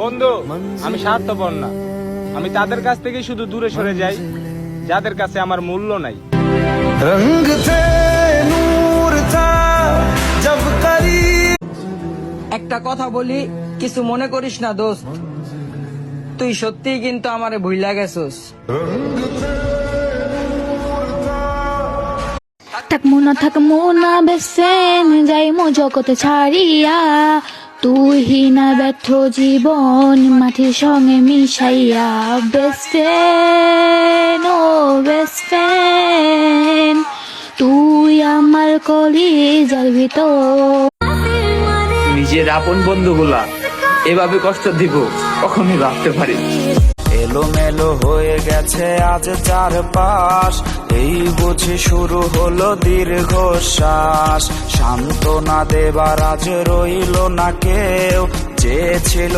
বন্ধু, আমি স্বার্থপর না। আমি তাদের কাছ থেকে শুধু দূরে সরে যাই যাদের কাছে আমার মূল্য নাই। রঙ থে নূর থা জব করি। একটা কথা বলি, কিছু মনে করিস না দোস্ত, তুই সত্যিই কিন্তু আমারে ভুইলা গেছস। থাকমু না বেসেন যাইমু জগতে ছাড়িয়া, তুই হিনা ব্যর্থ জীবন মাটির সঙ্গে মিশাইয়া। বেস্টেন ও বেস্টেন, তুই আমার কলিজার ভিতর। নিজের আপন বন্ধুগুলা এভাবে কষ্ট দিব কখনোই ভাবতে পারি। এলোমেলো হয়ে গেছে আজ চারপাশ, এই বুঝি শুরু হলো দীর্ঘশ্বাস। সান্ত্বনা দেবার আজ রইল না কেউ, চেয়েছিল